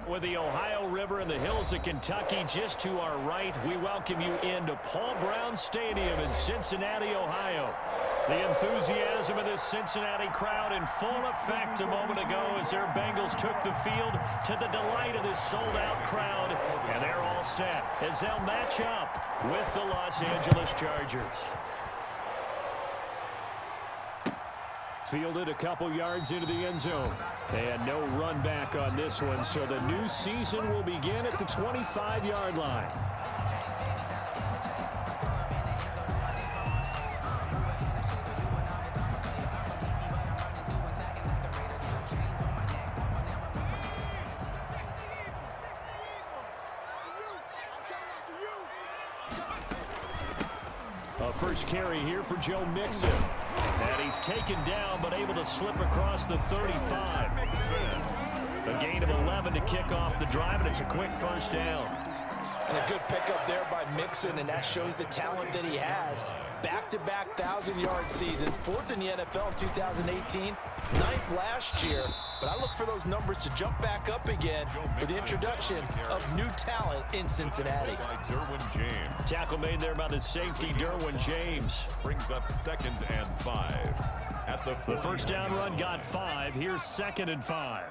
With the Ohio River and the hills of Kentucky just to our right, we welcome you into Paul Brown Stadium in Cincinnati, Ohio. The enthusiasm of this Cincinnati crowd in full effect a moment ago as their Bengals took the field to the delight of this sold-out crowd. And they're all set as they'll match up with the Los Angeles Chargers. Fielded a couple yards into the end zone. And no run back on this one, so the new season will begin at the 25-yard line. A first carry here for Joe Mixon. And he's taken down, but able to slip across the 35. A gain of 11 to kick off the drive, and it's a quick first down. And a good pickup there by Mixon, and that shows the talent that he has. Back-to-back 1,000-yard seasons, fourth in the NFL in 2018, ninth last year. But I look for those numbers to jump back up again with the introduction of new talent in Cincinnati. Tackle made there by the safety, Derwin James. Brings up 2nd and 5. At the first down run got 5. Here's 2nd and 5.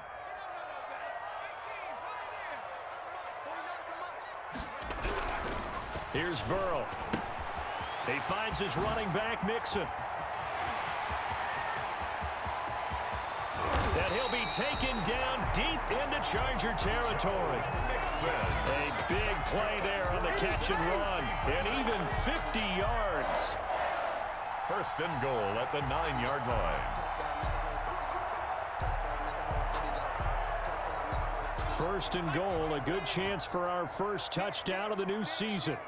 Here's Burrow. He finds his running back, Mixon. And he'll be taken down deep into Charger territory. A big play there on the catch and run. And even 50 yards. First and goal at the 9-yard line. First and goal, a good chance for our first touchdown of the new season.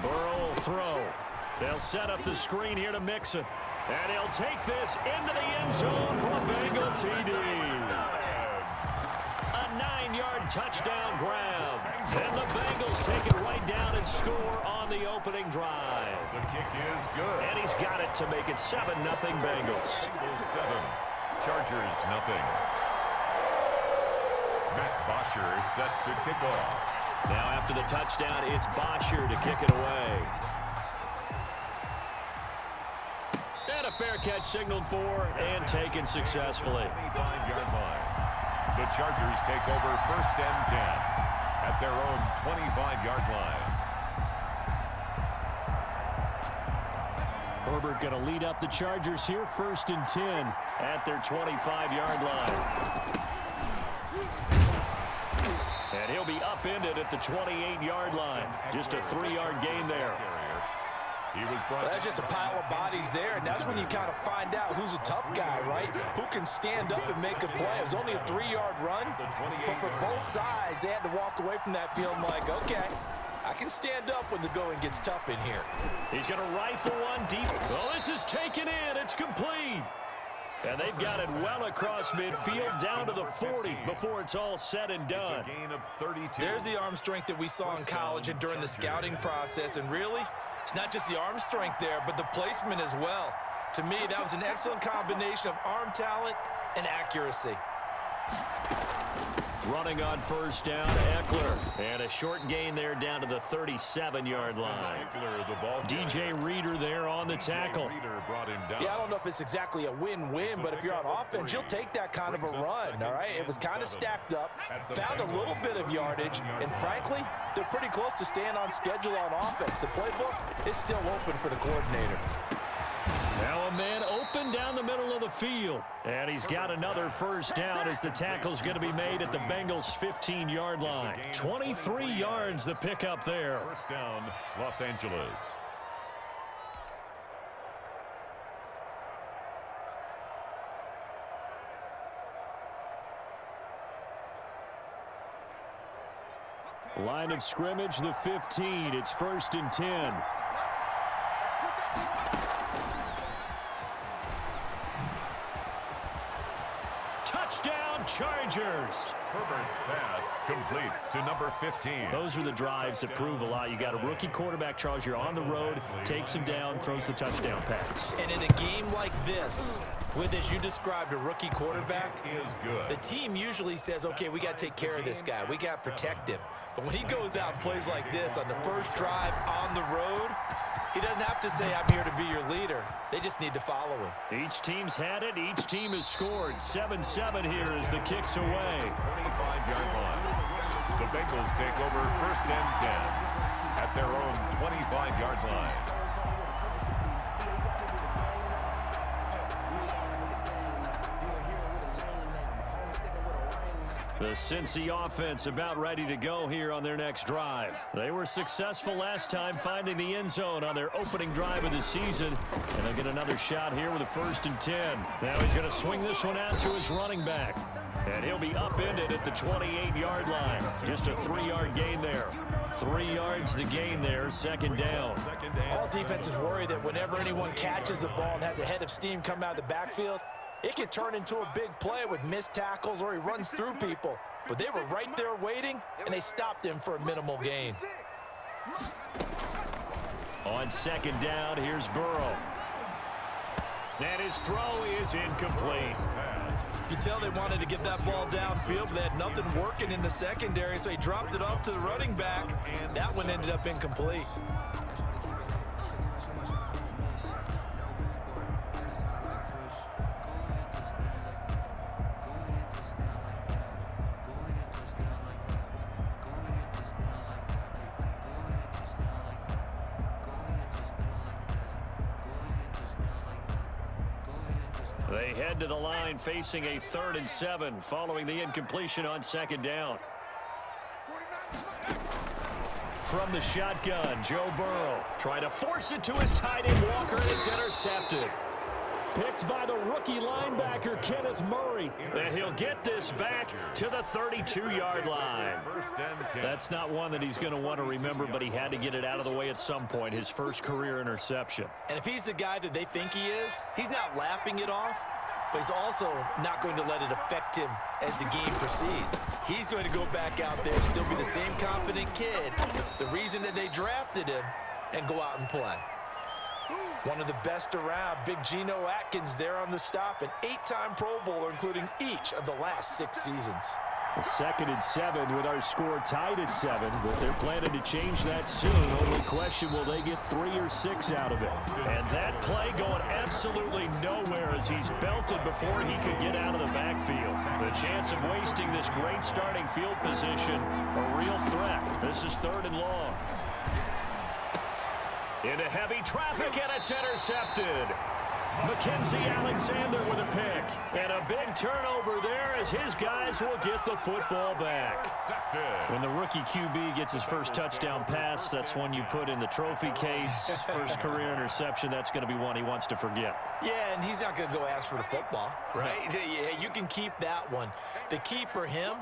Burrow will throw. They'll set up the screen here to Mixon. And he'll take this into the end zone for a Bengal TD. A 9-yard touchdown grab. And the Bengals take it right down and score on the opening drive. The kick is good. And he's got it to make it 7-0 Bengals. Bengals 7, Chargers nothing. Matt Bosher set to kick off. Now after the touchdown, it's Bosher to kick it away. And a fair catch signaled for and taken successfully. 25-yard line. The Chargers take over 1st and 10 at their own 25-yard line. Herbert going to lead up the Chargers here, 1st and 10 at their 25-yard line. And he'll be upended at the 28-yard line. Just a 3-yard gain there. That's just a pile of bodies there, and that's when you kind of find out who's a tough guy, right? Who can stand up and make a play. It was only a 3-yard run, but for both sides, they had to walk away from that feeling like, okay, I can stand up when the going gets tough in here. He's going to rifle one deep. Oh, this is taken in. It's complete. And they've got it well across midfield down to the 40 before it's all said and done. It's a gain of 32. There's the arm strength that we saw in college and during the scouting process. And really, it's not just the arm strength there, but the placement as well. To me, that was an excellent combination of arm talent and accuracy. Running on first down, Eckler. And a short gain there down to the 37-yard line. DJ Reader there on the tackle. Yeah, I don't know if it's exactly a win-win, but if you're on offense, you'll take that kind of a run, all right? It was kind of stacked up, found a little bit of yardage, and frankly, they're pretty close to staying on schedule on offense. The playbook is still open for the coordinator. Now a man open down the middle of the field. And he's got another first down as the tackle's going to be made at the Bengals' 15-yard line. 23 yards the pickup there. First down, Los Angeles. Line of scrimmage, the 15. It's 1st and 10. Touchdown, Chargers. Herbert's pass complete to number 15. Those are the drives that prove a lot. You got a rookie quarterback, Charger, on the road, takes him down, throws the touchdown pass. And in a game like this, With, as you described, a rookie quarterback, Is good. the team usually says, okay, we got to take care of this guy. We got to protect him. But when he goes out and plays like this on the first drive on the road, he doesn't have to say, I'm here to be your leader. They just need to follow him. Each team's had it. Each team has scored. 7-7 here as the kick's away. 25-yard line. The Bengals take over first and 10 at their own 25-yard line. The Cincy offense about ready to go here on their next drive. They were successful last time finding the end zone on their opening drive of the season. And they'll get another shot here with a 1st and 10. Now he's going to swing this one out to his running back. And he'll be upended at the 28-yard line. Just a 3-yard gain there. 3 yards the gain there, 2nd down. All defenses worry that whenever anyone catches the ball and has a head of steam come out of the backfield, it can turn into a big play with missed tackles or he runs through people. But they were right there waiting, and they stopped him for a minimal gain. On 2nd down, here's Burrow. And his throw is incomplete. You can tell they wanted to get that ball downfield, but they had nothing working in the secondary, so he dropped it off to the running back. That one ended up incomplete. They head to the line facing a 3rd and 7 following the incompletion on 2nd down. From the shotgun, Joe Burrow trying to force it to his tight end Walker, and it's intercepted. Picked by the rookie linebacker Kenneth Murray. And he'll get this back to the 32-yard line. That's not one that he's going to want to remember, but he had to get it out of the way at some point. His first career interception. And if he's the guy that they think he is, he's not laughing it off, but he's also not going to let it affect him as the game proceeds. He's going to go back out there, still be the same confident kid, the reason that they drafted him, and go out and play. One of the best around, Big Geno Atkins there on the stop, an 8-time Pro Bowler, including each of the last 6 seasons. 2nd and 7 with our score tied at 7, but they're planning to change that soon. Only question, will they get 3 or 6 out of it? And that play going absolutely nowhere as he's belted before he could get out of the backfield. The chance of wasting this great starting field position, a real threat. This is 3rd and long. Into heavy traffic, and it's intercepted. Mackenzie Alexander with a pick. And a big turnover there as his guys will get the football back. When the rookie QB gets his first touchdown pass, that's one you put in the trophy case. First career interception, that's going to be one he wants to forget. Yeah, and he's not going to go ask for the football, right? Yeah, you can keep that one. The key for him,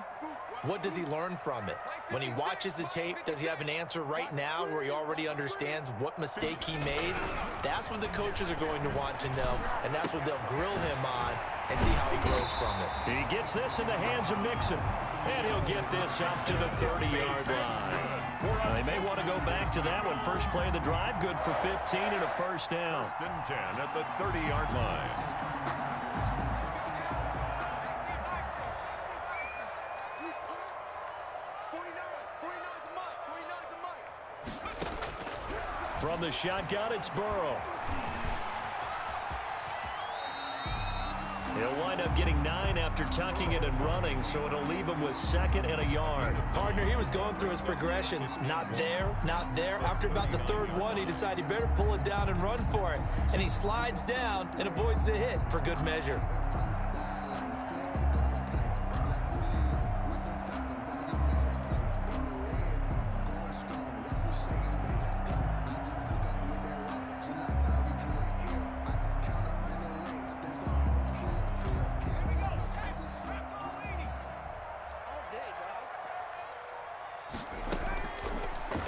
what does he learn from it? When he watches the tape, does he have an answer right now where he already understands what mistake he made? That's what the coaches are going to want to know, and that's what they'll grill him on and see how he grows from it. He gets this in the hands of Mixon, and he'll get this up to the 30-yard line. They may want to go back to that one. First play of the drive, good for 15 and a 1st down. 1st and 10 at the 30-yard line. From the shotgun, it's Burrow. He'll wind up getting 9 after tucking it and running, so it'll leave him with 2nd and a yard. Partner, he was going through his progressions. Not there, not there. After about the 3rd one, he decided he better pull it down and run for it. And he slides down and avoids the hit for good measure.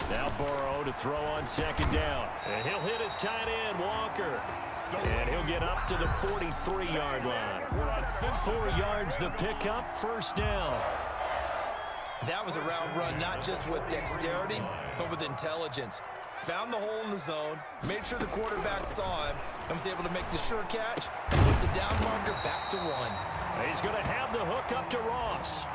Now Burrow to throw on 2nd down. And he'll hit his tight end, Walker. And he'll get up to the 43-yard line. 4 yards the pickup, 1st down. That was a route run not just with dexterity, but with intelligence. Found the hole in the zone, made sure the quarterback saw him, and was able to make the sure catch and flip Fourth and down marker, back to 1. He's going to have the hook up to Ross.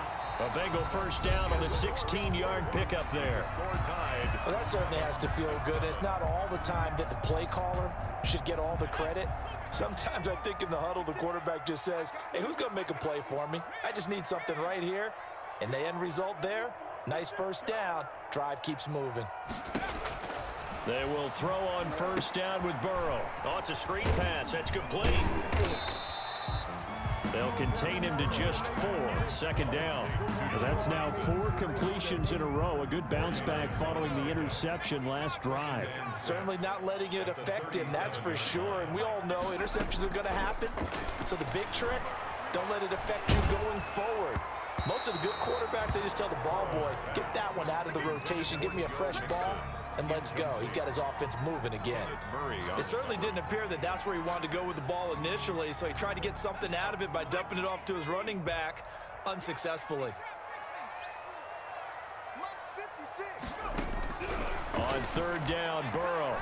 A Bengal first down on the 16-yard pickup there. Well, that certainly has to feel good. It's not all the time that the play caller should get all the credit. Sometimes I think in the huddle, the quarterback just says, hey, who's going to make a play for me? I just need something right here. And the end result there, nice first down. Drive keeps moving. They will throw on first down with Burrow. Oh, it's a screen pass. That's complete. They'll contain him to just 4. Second down. Well, that's now 4 completions in a row. A good bounce back following the interception last drive. Certainly not letting it affect him, that's for sure. And we all know interceptions are going to happen. So the big trick, don't let it affect you going forward. Most of the good quarterbacks, they just tell the ball boy, get that one out of the rotation, give me a fresh ball, and let's go. He's got his offense moving again. It certainly didn't appear that that's where he wanted to go with the ball initially, so he tried to get something out of it by dumping it off to his running back unsuccessfully. On third down, Burrow.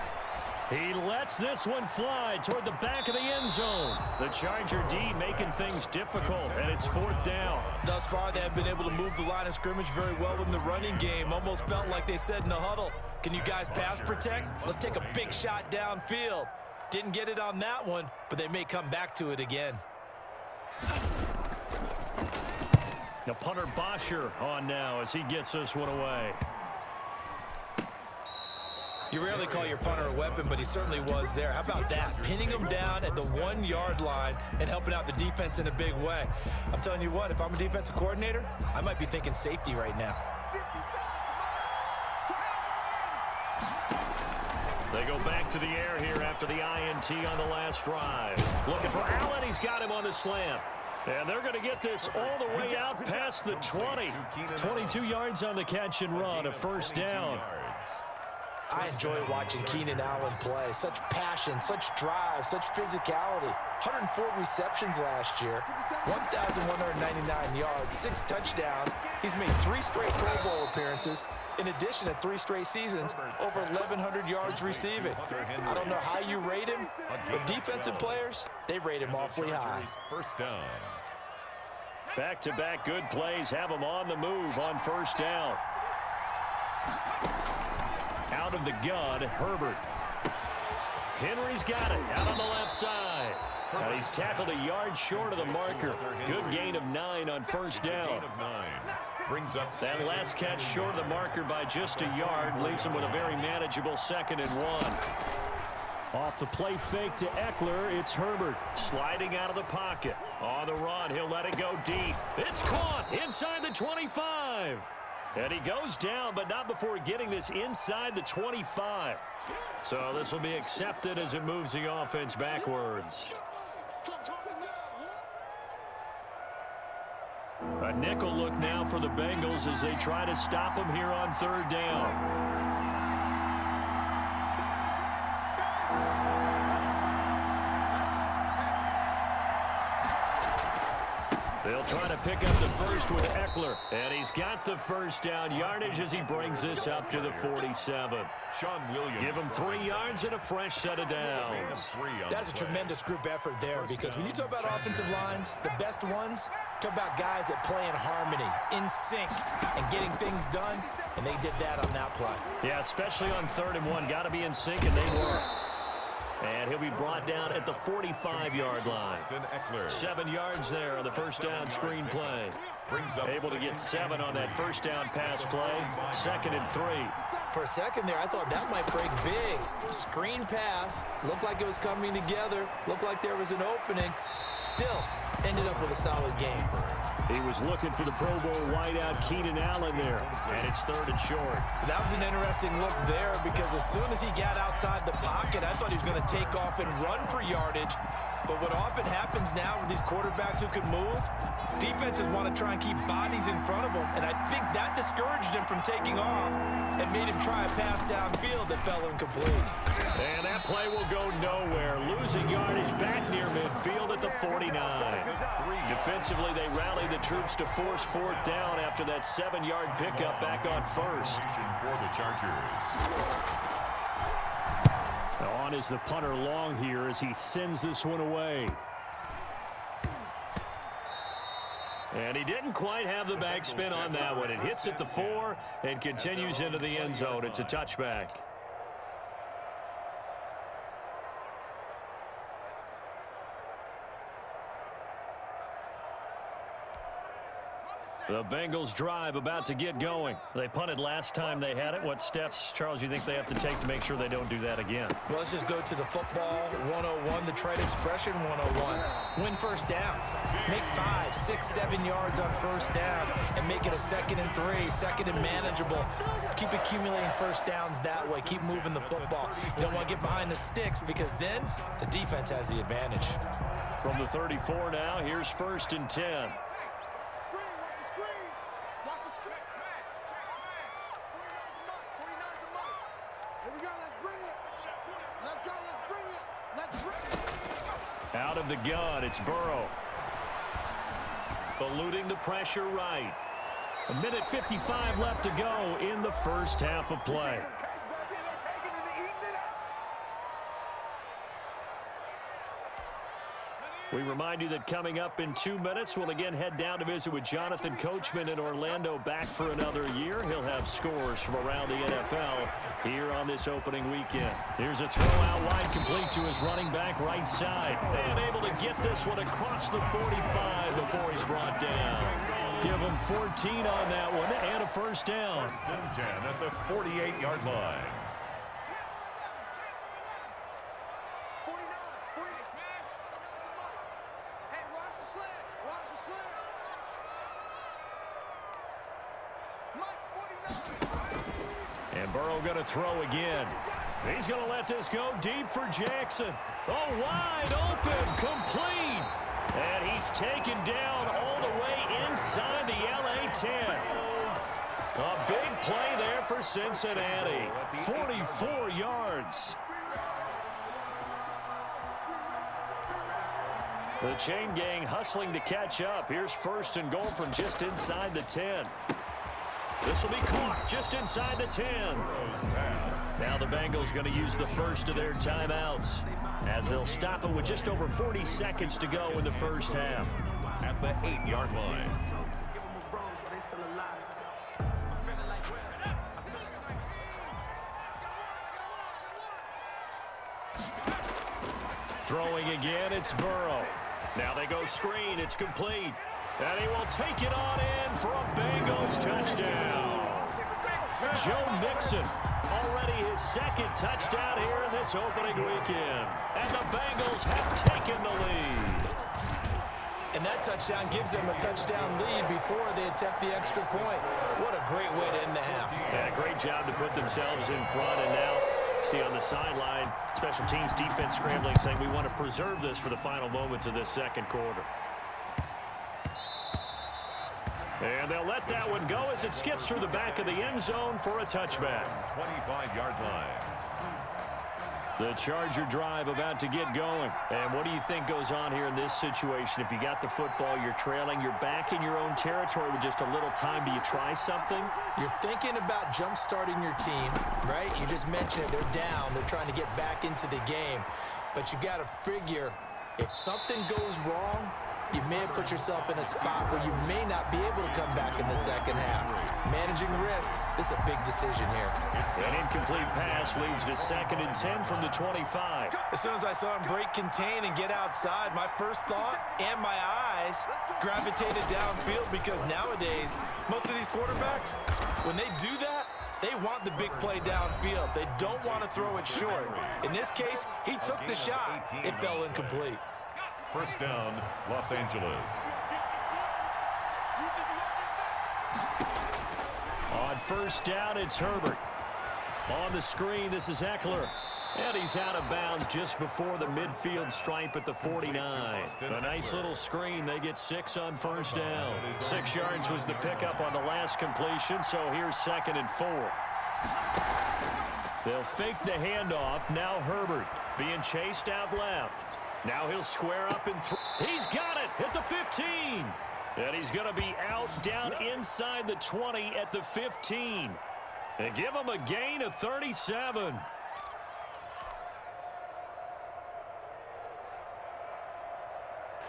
He lets this one fly toward the back of the end zone. The Charger D making things difficult, and it's fourth down. Thus far, they have been able to move the line of scrimmage very well in the running game. Almost felt like they said in the huddle, can you guys pass protect? Let's take a big shot downfield. Didn't get it on that one, but they may come back to it again. Now punter Bosher on now as he gets this one away. You rarely call your punter a weapon, but he certainly was there. How about that? Pinning him down at the 1-yard line and helping out the defense in a big way. I'm telling you what, if I'm a defensive coordinator, I might be thinking safety right now. They go back to the air here after the INT on the last drive. Looking for Allen. He's got him on the slant. And they're going to get this all the way out past the 20. 22 yards on the catch and run, a first down. I enjoy watching Keenan Allen play. Such passion, such drive, such physicality. 104 receptions last year, 1,199 yards, 6 touchdowns. He's made 3 straight Pro Bowl appearances. In addition to 3 straight seasons, over 1,100 yards receiving. I don't know how you rate him, but defensive players, they rate him awfully high. First down. Back-to-back good plays have him on the move on first down. Out of the gun, Herbert. Henry's got it out on the left side. Now he's tackled a yard short of the marker. Good gain of 9 on first down. Brings up that last catch short of the marker by just a yard leaves him with a very manageable 2nd and 1. Off the play fake to Eckler, it's Herbert sliding out of the pocket. On the run, he'll let it go deep. It's caught inside the 25. And he goes down, but not before getting this inside the 25. So this will be accepted as it moves the offense backwards. A nickel look now for the Bengals as they try to stop him here on third down. They'll try to pick up the first with Eckler. And he's got the first down yardage as he brings this up to the 47. Sean Williams. Give him 3 yards and a fresh set of downs. That's a tremendous group effort there, because when you talk about offensive lines, the best ones, talk about guys that play in harmony, in sync, and getting things done, and they did that on that play. Yeah, especially on 3rd and 1. Got to be in sync, and they were. And he'll be brought down at the 45-yard line. 7 yards there on the first down screen play. Able to get 7 on that first down pass play. 2nd and 3. For a second there, I thought that might break big. Screen pass. Looked like it was coming together. Looked like there was an opening. Still, ended up with a solid game. He was looking for the Pro Bowl wideout Keenan Allen there. And it's 3rd and short. That was an interesting look there, because as soon as he got outside the pocket, I thought he was going to take off and run for yardage. But what often happens now with these quarterbacks who can move, defenses want to try and keep bodies in front of them. And I think that discouraged him from taking off and made him try a pass downfield that fell incomplete. And that play will go nowhere. Losing yardage back near midfield at the 49. Defensively, they rally the troops to force 4th down after that 7-yard pickup back on first. For the Chargers. On is the punter Long here as he sends this one away. And he didn't quite have the backspin on that one. It hits at the 4 and continues into the end zone. It's a touchback. The Bengals drive about to get going. They punted last time they had it. What steps, Charles, do you think they have to take to make sure they don't do that again? Well, let's just go to the football 101, the trade expression 101. Win first down. Make 5, 6, 7 yards on first down and make it a 2nd and 3, 2nd and manageable. Keep accumulating first downs that way. Keep moving the football. You don't want to get behind the sticks because then the defense has the advantage. From the 34 now, here's 1st and 10. Out of the gun, it's Burrow. Eluding the pressure right. 1:55 left to go in the first half of play. We remind you that coming up in 2 minutes, we'll again head down to visit with Jonathan Coachman in Orlando, back for another year. He'll have scores from around the NFL here on this opening weekend. Here's a throw out wide, complete to his running back right side. And able to get this one across the 45 before he's brought down. Give him 14 on that one and a first down. 1st and 10 at the 48-yard line. And Burrow going to throw again. He's going to let this go deep for Jackson. Oh, wide open, complete. And he's taken down all the way inside the LA 10. A big play there for Cincinnati. 44 yards. The chain gang hustling to catch up. Here's 1st and goal from just inside the 10. This will be caught just inside the 10. Now the Bengals going to use the first of their timeouts as they'll stop it with just over 40 seconds to go in the first half. At the 8-yard line. Throwing again, it's Burrow. Now they go screen, it's complete. And he will take it on in for a Bengals touchdown. Joe Mixon, already his 2nd touchdown here in this opening weekend. And the Bengals have taken the lead. And that touchdown gives them a touchdown lead before they attempt the extra point. What a great way to end the half. Yeah, great job to put themselves in front. And now, see on the sideline, special teams defense scrambling, saying we want to preserve this for the final moments of this second quarter. And they'll let that one go as it skips through the back of the end zone for a touchback. 25-yard line. The Charger drive about to get going. And what do you think goes on here in this situation? If you got the football, you're trailing, you're back in your own territory with just a little time. Do you try something? You're thinking about jump-starting your team, right? You just mentioned it. They're down. They're trying to get back into the game. But you got to figure if something goes wrong, you may have put yourself in a spot where you may not be able to come back in the second half. Managing risk, this is a big decision here. An incomplete pass leads to 2nd and 10 from the 25. As soon as I saw him break contain and get outside, my first thought and my eyes gravitated downfield because nowadays, most of these quarterbacks, when they do that, they want the big play downfield. They don't want to throw it short. In this case, he took the shot. It fell incomplete. 1st down, Los Angeles. On 1st down, it's Herbert. On the screen, this is Eckler. And he's out of bounds just before the midfield stripe at the 49. A nice little screen. They get 6 on 1st down. 6 yards was the pickup on the last completion, so here's 2nd and 4. They'll fake the handoff. Now Herbert being chased out left. Now he'll square up and throw. He's got it at the 15. And he's going to be out down inside the 20 at the 15. And give him a gain of 37.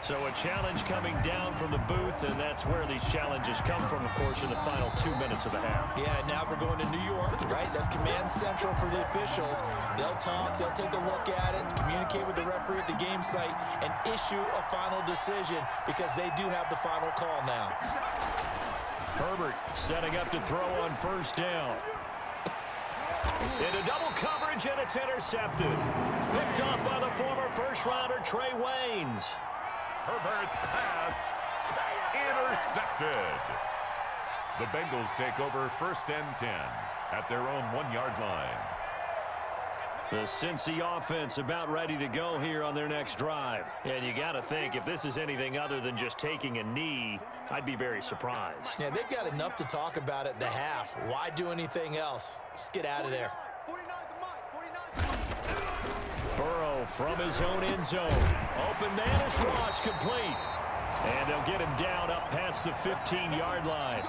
So a challenge coming down from the booth, and that's where these challenges come from, of course, in the final 2 minutes of the half. Yeah, now we're going to New York, right? That's command central for the officials. They'll talk, they'll take a look at it, communicate with the referee at the game site, and issue a final decision because they do have the final call now. Herbert setting up to throw on first down. Into double coverage, and it's intercepted. Picked up by the former first-rounder Trey Waynes. Herbert's pass intercepted. The Bengals take over 1st and 10 at their own 1-yard line. The Cincy offense about ready to go here on their next drive. And you got to think, if this is anything other than just taking a knee, I'd be very surprised. Yeah, they've got enough to talk about at the half. Why do anything else? Let's get out of there. Burrow from his own end zone. Open man is Ross, complete. And they'll get him down up past the 15-yard line.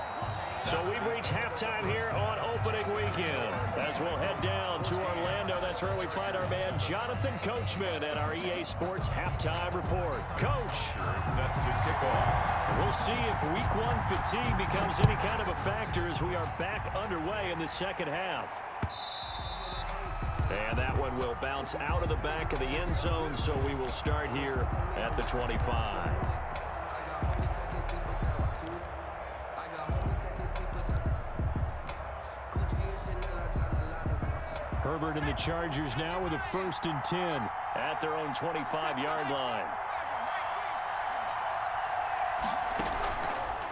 So we've reached halftime here on opening weekend. As we'll head down to Orlando, that's where we find our man Jonathan Coachman at our EA Sports Halftime Report. Coach. Set to kick off. We'll see if week 1 fatigue becomes any kind of a factor as we are back underway in the second half. And that one will bounce out of the back of the end zone, so we will start here at the 25. Herbert and the Chargers now with a 1st and 10 at their own 25-yard line.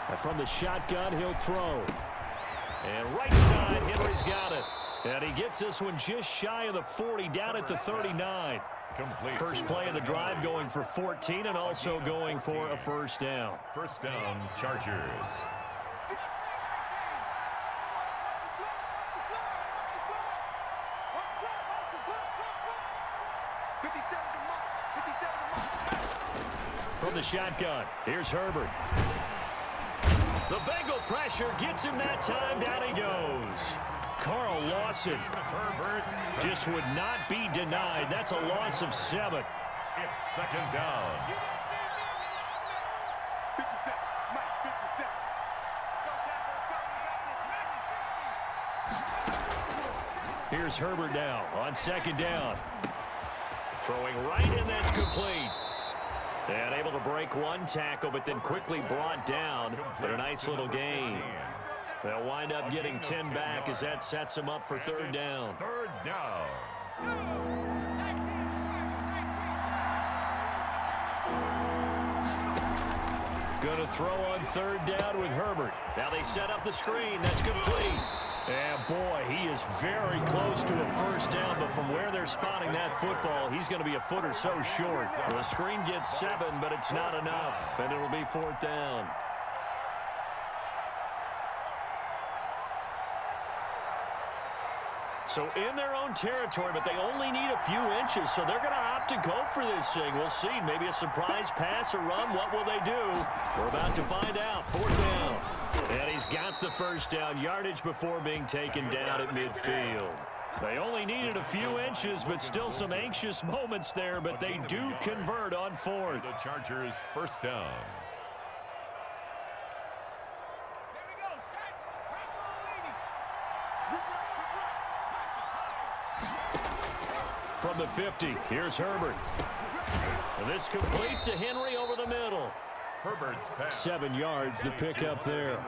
And from the shotgun, he'll throw. And right side, Henry's got it. And he gets this one just shy of the 40, down at the 39. Complete. First play of the drive going for 14 and also going for a first down. First down, Chargers. From the shotgun, here's Herbert. The Bengal pressure gets him that time. Down he goes. Carl Lawson just would not be denied. That's a loss of 7. It's 2nd down. 57, Mike, 57. Here's Herbert now on 2nd down. Throwing right, and that's complete. And able to break one tackle, but then quickly brought down. But a nice little gain. They'll wind up getting 10 back as that sets them up for 3rd down. 3rd down. Going to throw on 3rd down with Herbert. Now they set up the screen. That's complete. And boy, he is very close to a first down, but from where they're spotting that football, he's going to be a foot or so short. The screen gets 7, but it's not enough, and it'll be 4th down. So in their own territory, but they only need a few inches, so they're going to opt to go for this thing. We'll see. Maybe a surprise pass or run. What will they do? We're about to find out. 4th down. And he's got the first down yardage before being taken down at midfield. They only needed a few inches, but still some anxious moments there, but they do convert on 4th. The Chargers' first down. From the 50, here's Herbert. And this complete to Henry over the middle. Herbert's pass. 7 yards, the pickup there.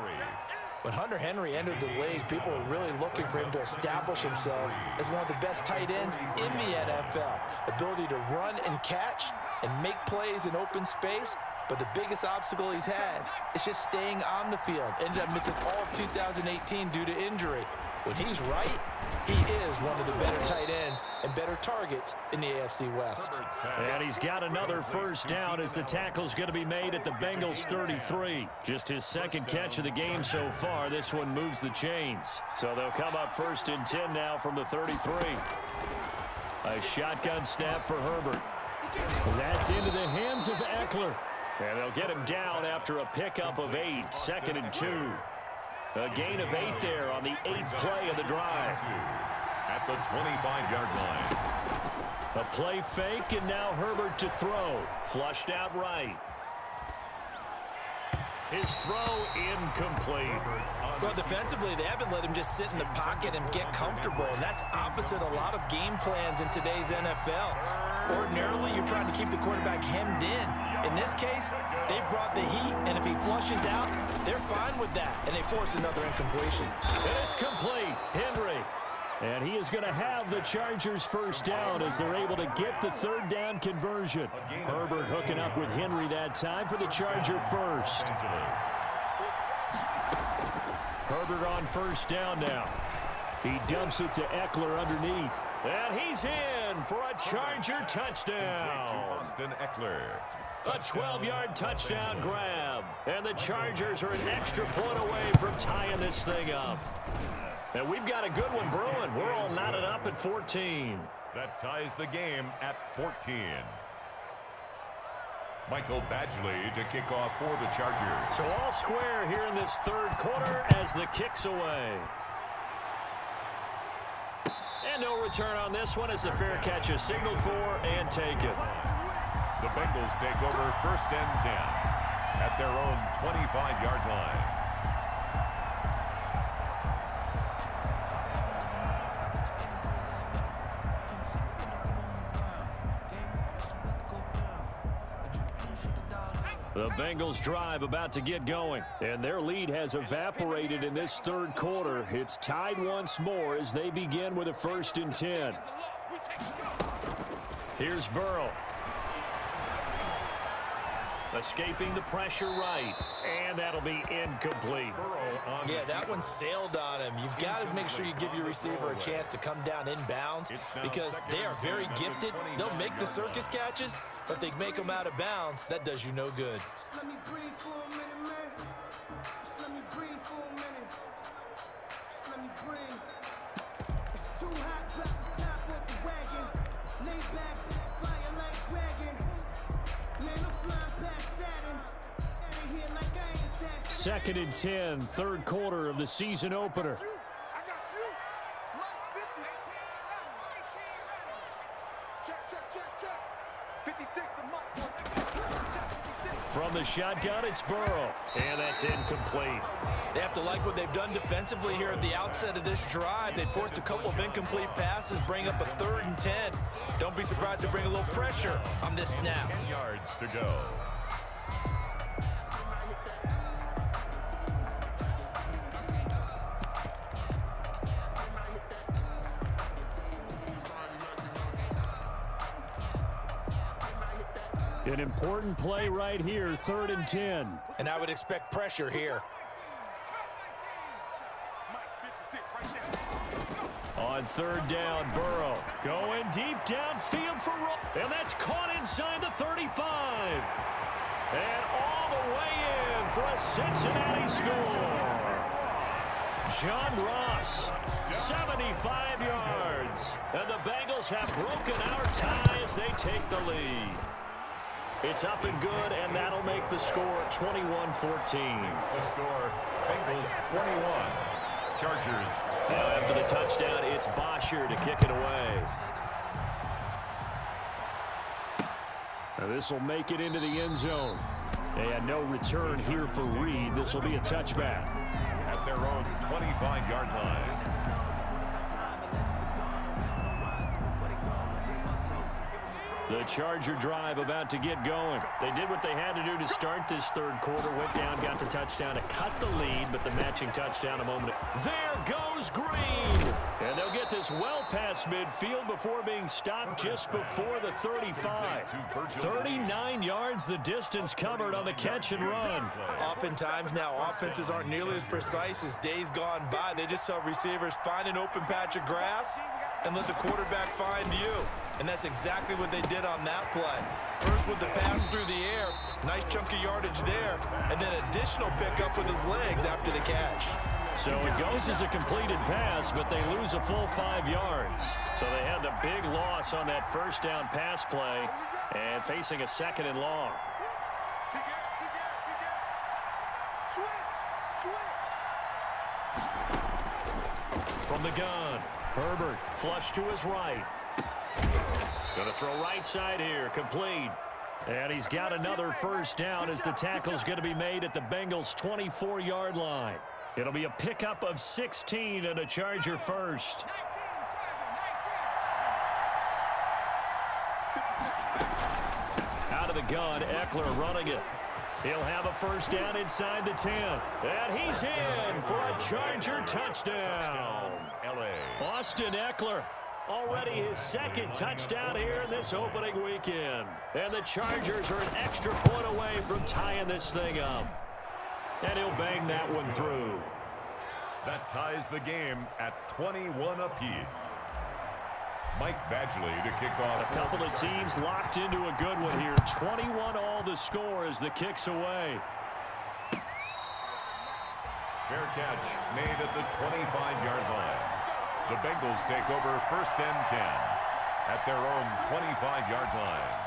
When Hunter Henry entered the league, people were really looking for him to establish himself as one of the best tight ends in the NFL. Ability to run and catch and make plays in open space. But the biggest obstacle he's had is just staying on the field. Ended up missing all of 2018 due to injury. When he's right, he is one of the better tight ends and better targets in the AFC West. And he's got another first down as the tackle's going to be made at the Bengals 33. Just his 2nd catch of the game so far. This one moves the chains. So they'll come up 1st and 10 now from the 33. A shotgun snap for Herbert. That's into the hands of Eckler. And they'll get him down after a pickup of 8, 2nd and 2. A gain of 8 there on the 8th play of the drive. At the 25-yard line. A play fake, and now Herbert to throw. Flushed out right. His throw incomplete. Well, defensively, they haven't let him just sit in the pocket and get comfortable, and that's opposite a lot of game plans in today's NFL. Ordinarily, you're trying to keep the quarterback hemmed in. In this case, they brought the heat, and if he flushes out, they're fine with that, and they force another incompletion. And it's complete. Henry. And he is going to have the Chargers first down as they're able to get the third down conversion. Herbert hooking up with Henry that time for the Charger first. Herbert on first down now. He dumps it to Eckler underneath. And he's in for a Charger touchdown. Austin Eckler. A 12-yard touchdown grab. And the Chargers are an extra point away from tying this thing up. And we've got a good one brewing. We're all knotted up at 14. That ties the game at 14. Michael Badgley to kick off for the Chargers. So all square here in this third quarter as the kick's away. And no return on this one as the fair catch is signaled for and taken. The Bengals take over first and 10 at their own 25-yard line. The Bengals drive about to get going, and their lead has evaporated in this third quarter. It's tied once more as they begin with a 1st and 10. Here's Burrow. Escaping the pressure right, and that'll be incomplete. Yeah, that one sailed on him. You've got to make sure you give your receiver a chance to come down inbounds because they are very gifted. They'll make the circus catches, but they make them out of bounds. That does you no good. Let me breathe for a minute, man. Just let me breathe for a minute. Just let me breathe. It's too hot, drop the top off the wagon. Lay back, flying like dragon. Man, I'm flying past Saturn. Out of here like I ain't that. 2nd and 10, third quarter of the season opener. I got you. Like 50. Check. 56 the mark. From the shotgun, it's Burrow, and that's incomplete. They have to like what they've done defensively here at the outset of this drive. They forced a couple of incomplete passes, bring up a 3rd and 10. Don't be surprised to bring a little pressure on this snap. 10 yards to go. An important play right here, 3rd and 10. And I would expect pressure here. On 3rd down, Burrow going deep downfield for and that's caught inside the 35. And all the way in for a Cincinnati score. John Ross, 75 yards. And the Bengals have broken our tie as they take the lead. It's up and good, and that'll make the score 21-14. The score, Bengals 21, Chargers. Now after the touchdown, it's Bosher to kick it away. Now this will make it into the end zone. And no return here for Reed. This will be a touchback. At their own 25-yard line. The Charger drive about to get going. They did what they had to do to start this third quarter. Went down, got the touchdown to cut the lead, but the matching touchdown a moment. There goes Green. And they'll get this well past midfield before being stopped just before the 35. 39 yards the distance covered on the catch and run. Oftentimes now, offenses aren't nearly as precise as days gone by. They just tell receivers, find an open patch of grass and let the quarterback find you. And that's exactly what they did on that play. First with the pass through the air, nice chunk of yardage there, and then additional pickup with his legs after the catch. So it goes as a completed pass, but they lose a full 5 yards. So they had the big loss on that first down pass play and facing a 2nd and long. From the gun, Herbert flush to his right. Going to throw right side here, complete. And he's got another first down as the tackle's going to be made at the Bengals' 24-yard line. It'll be a pickup of 16 and a Charger first. Out of the gun, Eckler running it. He'll have a first down inside the 10. And he's in for a Charger touchdown. Austin Eckler, already his second touchdown here in this opening weekend. And the Chargers are an extra point away from tying this thing up. And he'll bang that one through. That ties the game at 21 apiece. Mike Badgley to kick off. A couple of teams locked into a good one here. 21 all the score as the kick's away. Fair catch made at the 25-yard line. The Bengals take over first and 10 at their own 25-yard line.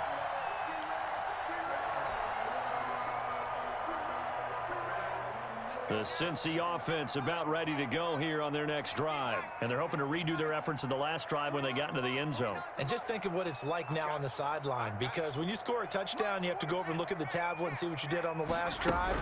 The Cincy offense about ready to go here on their next drive. And they're hoping to redo their efforts in the last drive when they got into the end zone. And just think of what it's like now on the sideline, because when you score a touchdown, you have to go over and look at the tablet and see what you did on the last drive.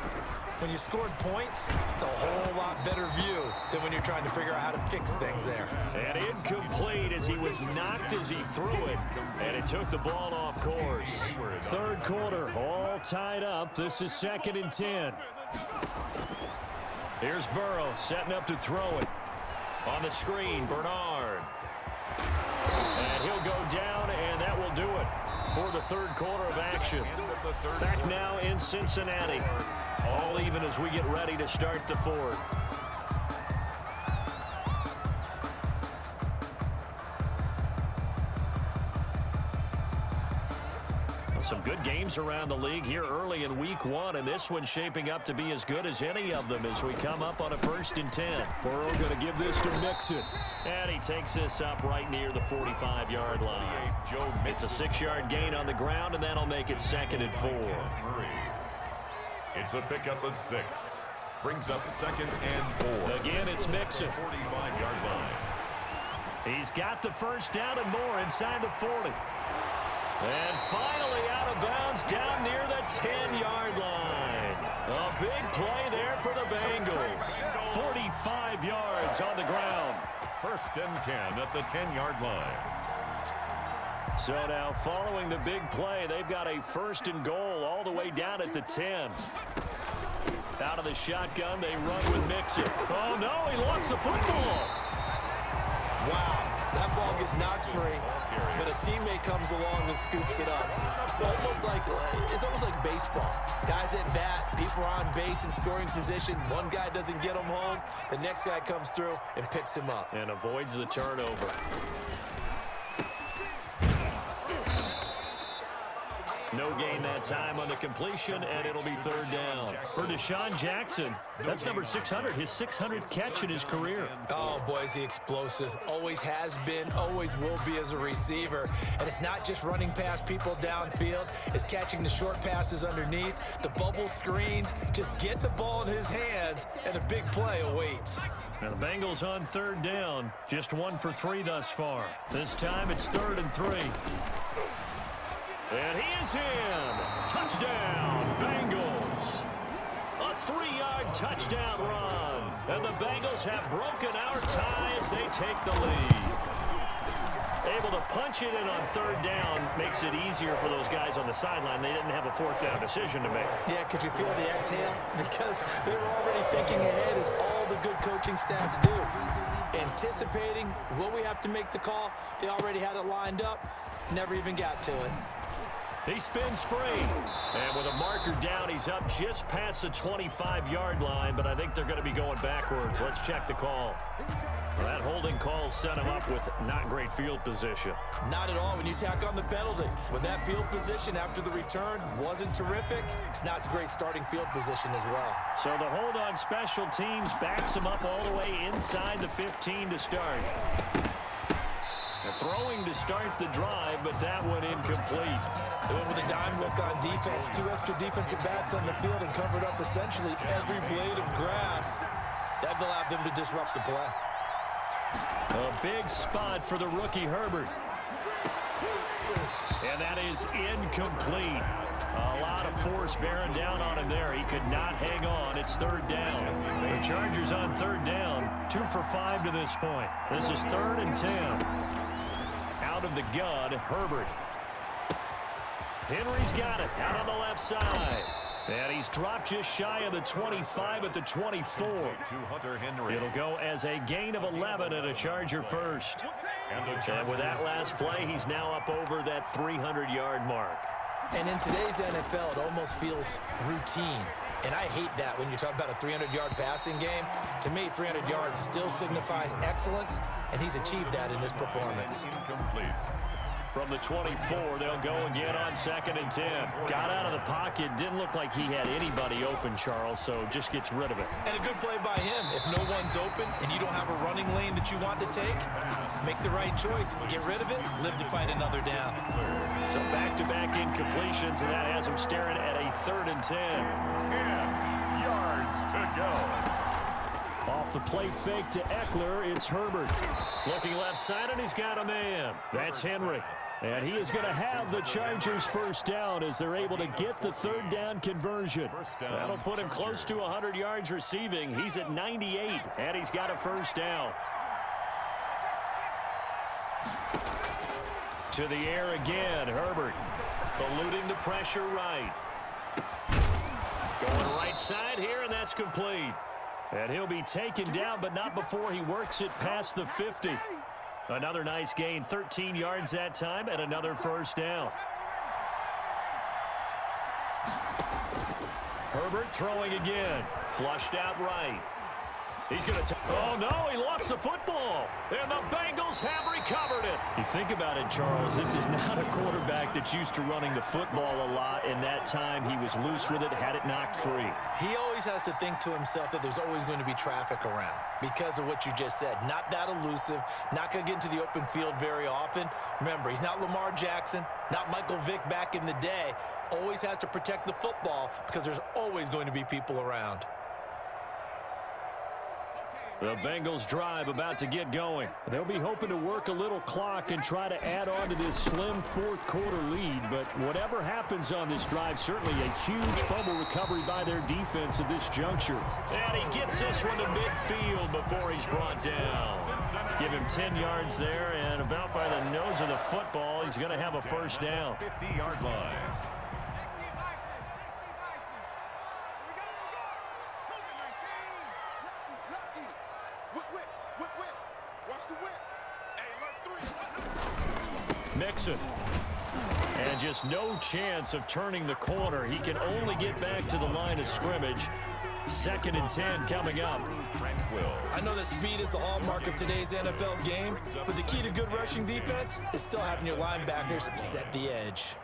When you scored points, it's a whole lot better view than when you're trying to figure out how to fix things there. And incomplete as he was knocked as he threw it. And it took the ball off course. Third quarter, all tied up. This is 2nd and 10. Here's Burrow setting up to throw it. On the screen, Bernard. And he'll go down, and that will do it for the third quarter of action. Back now in Cincinnati. All even as we get ready to start the fourth. Some good games around the league here early in week 1, and this one's shaping up to be as good as any of them as we come up on a 1st and 10. Burrow going to give this to Mixon. And he takes this up right near the 45-yard line. It's a 6-yard gain on the ground, and that'll make it 2nd and 4. It's a pickup of 6. Brings up 2nd and 4. Again, it's Mixon. 45-yard line. He's got the first down and more inside the 40. And finally out of bounds down near the 10-yard line. A big play there for the Bengals. 45 yards on the ground. 1st and 10 at the 10-yard line. So now following the big play, they've got a 1st and goal all the way down at the 10. Out of the shotgun, they run with Mixon. Oh, no, he lost the football. Wow. That ball gets knocked free, but a teammate comes along and scoops it up. It's almost like baseball. Guys at bat, people are on base in scoring position. One guy doesn't get him home. The next guy comes through and picks him up. And avoids the turnover. No gain that time on the completion, and it'll be 3rd down. For Deshaun Jackson, that's number 600, his 600th catch in his career. Oh, boy, is he explosive. Always has been, always will be as a receiver. And it's not just running past people downfield. It's catching the short passes underneath, the bubble screens. Just get the ball in his hands, and a big play awaits. Now the Bengals on 3rd down, just 1 for 3 thus far. This time it's 3rd and 3. And he is in. Touchdown, Bengals. A 3-yard touchdown run. And the Bengals have broken our tie as they take the lead. Able to punch it in on 3rd down makes it easier for those guys on the sideline. They didn't have a 4th down decision to make. Yeah, could you feel the exhale? Because they were already thinking ahead, as all the good coaching staffs do. Anticipating, will we have to make the call? They already had it lined up. Never even got to it. He spins free. And with a marker down, he's up just past the 25-yard line, but I think they're going to be going backwards. Let's check the call. Well, that holding call set him up with not great field position. Not at all when you tack on the penalty. With that field position after the return wasn't terrific, it's not a great starting field position as well. So the hold on special teams backs him up all the way inside the 15 to start. Throwing to start the drive, but that one incomplete. They went with a dime look on defense. 2 extra defensive backs on the field and covered up essentially every blade of grass. That allowed them to disrupt the play. A big spot for the rookie Herbert. And that is incomplete. A lot of force bearing down on him there. He could not hang on. It's third down. The Chargers on third down. 2 for 5 to this point. This is 3rd and 10. Out of the gun, Herbert. Henry's got it. Out on the left side. And he's dropped just shy of the 25 at the 24. It'll go as a gain of 11 and a Charger first. And with that last play, he's now up over that 300-yard mark. And in today's NFL, it almost feels routine. And I hate that when you talk about a 300-yard passing game. To me, 300 yards still signifies excellence, and he's achieved that in this performance. Incomplete. From the 24, they'll go again on 2nd and 10. Got out of the pocket. Didn't look like he had anybody open, Charles, so just gets rid of it. And a good play by him. If no one's open and you don't have a running lane that you want to take, make the right choice. Get rid of it. Live to fight another down. So back-to-back incompletions, and that has him staring at a 3rd and 10. 10 yards to go. Off the play fake to Eckler, it's Herbert. Looking left side, and he's got a man. That's Henry. And he is going to have the Chargers first down as they're able to get the 3rd down conversion. That'll put him close to 100 yards receiving. He's at 98, and he's got a first down. To the air again, Herbert. Eluding the pressure right. Going right side here, and that's complete. And he'll be taken down, but not before he works it past the 50. Another nice gain, 13 yards that time, and another first down. Herbert throwing again. Flushed out right. He's going to... Oh, no, he lost the football. And the Bengals have recovered it. You think about it, Charles, this is not a quarterback that's used to running the football a lot, and that time he was loose with it, had it knocked free. He always has to think to himself that there's always going to be traffic around because of what you just said. Not that elusive, not going to get into the open field very often. Remember, he's not Lamar Jackson, not Michael Vick back in the day. Always has to protect the football because there's always going to be people around. The Bengals drive about to get going. They'll be hoping to work a little clock and try to add on to this slim 4th quarter lead. But whatever happens on this drive, certainly a huge fumble recovery by their defense at this juncture. And he gets this one to midfield before he's brought down. Give him 10 yards there, and about by the nose of the football, he's going to have a first down. 50-yard line. Mixon. And just no chance of turning the corner. He can only get back to the line of scrimmage. 2nd and 10 coming up. I know that speed is the hallmark of today's NFL game, but the key to good rushing defense is still having your linebackers set the edge.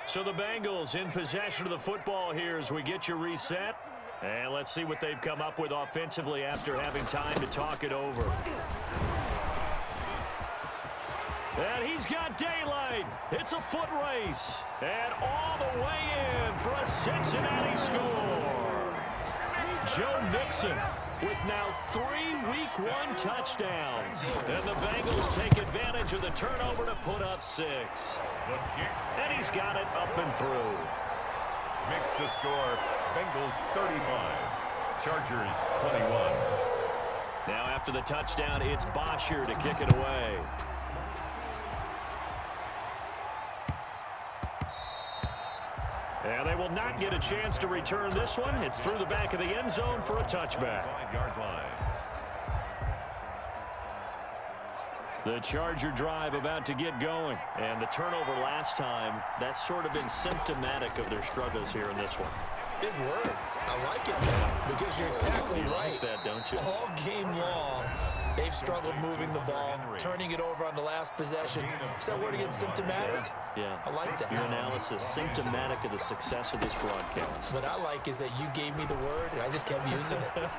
So the Bengals in possession of the football here as we get you reset. And let's see what they've come up with offensively after having time to talk it over. And he's got daylight. It's a foot race. And all the way in for a Cincinnati score. Joe Mixon with now 3 Week 1 touchdowns. And the Bengals take advantage of the turnover to put up 6. And he's got it up and through. Makes the score Bengals 35, Chargers 21. Now after the touchdown, it's Bosher to kick it away. And they will not get a chance to return this one. It's through the back of the end zone for a touchback. 5-yard line. The Charger drive about to get going. And the turnover last time, that's sort of been symptomatic of their struggles here in this one. Big word. I like it, man, because you're exactly right. Like that, don't you? All game long, they've struggled moving the ball, turning it over on the last possession. Is that word again, symptomatic? Yeah. I like that. Your analysis, symptomatic of the success of this broadcast. What I like is that you gave me the word, and I just kept using it.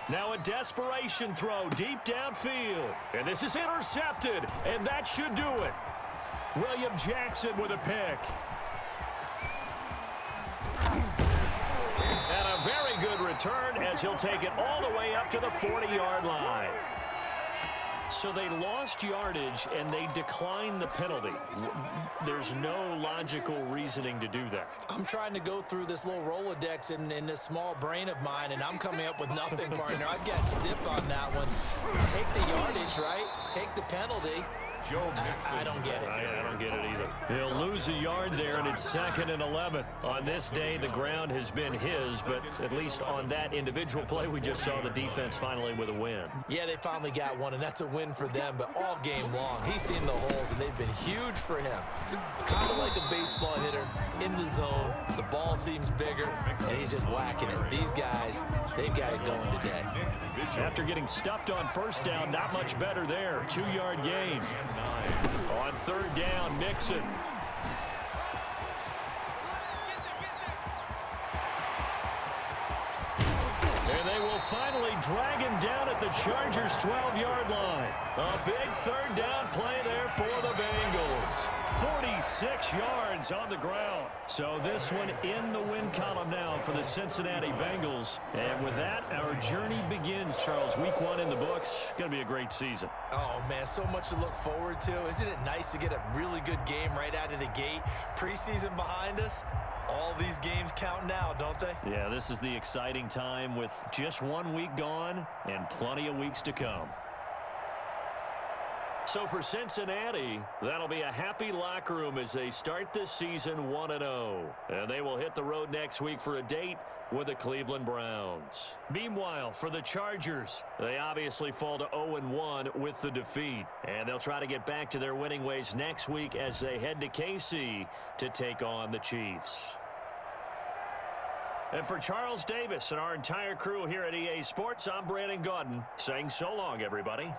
Now a desperation throw deep downfield. And this is intercepted, and that should do it. William Jackson with a pick. And a very good return as he'll take it all the way up to the 40-yard line. So they lost yardage, and they declined the penalty. There's no logical reasoning to do that. I'm trying to go through this little Rolodex in this small brain of mine, and I'm coming up with nothing, partner. I've got zip on that one. Take the yardage, right? Take the penalty. I don't get it. I don't get it either. He'll lose a yard there, and it's 2nd and 11. On this day, the ground has been his, but at least on that individual play, we just saw the defense finally with a win. Yeah, they finally got one, and that's a win for them, but all game long, he's seen the holes, and they've been huge for him. Kind of like a baseball hitter in the zone. The ball seems bigger, and he's just whacking it. These guys, they've got it going today. After getting stuffed on first down, not much better there. 2-yard gain. On 3rd down, Mixon. And they will finally drag him down at the Chargers' 12-yard line. A big 3rd down play there for the Bengals. 46 yards on the ground. So this one in the win column now for the Cincinnati Bengals. And with that, our journey begins, Charles. Week 1 in the books. Going to be a great season. Oh, man, so much to look forward to. Isn't it nice to get a really good game right out of the gate? Preseason behind us. All these games count now, don't they? Yeah, this is the exciting time with just 1 week gone and plenty of weeks to come. So for Cincinnati, that'll be a happy locker room as they start this season 1-0. And they will hit the road next week for a date with the Cleveland Browns. Meanwhile, for the Chargers, they obviously fall to 0-1 with the defeat. And they'll try to get back to their winning ways next week as they head to KC to take on the Chiefs. And for Charles Davis and our entire crew here at EA Sports, I'm Brandon Gaudin saying so long, everybody.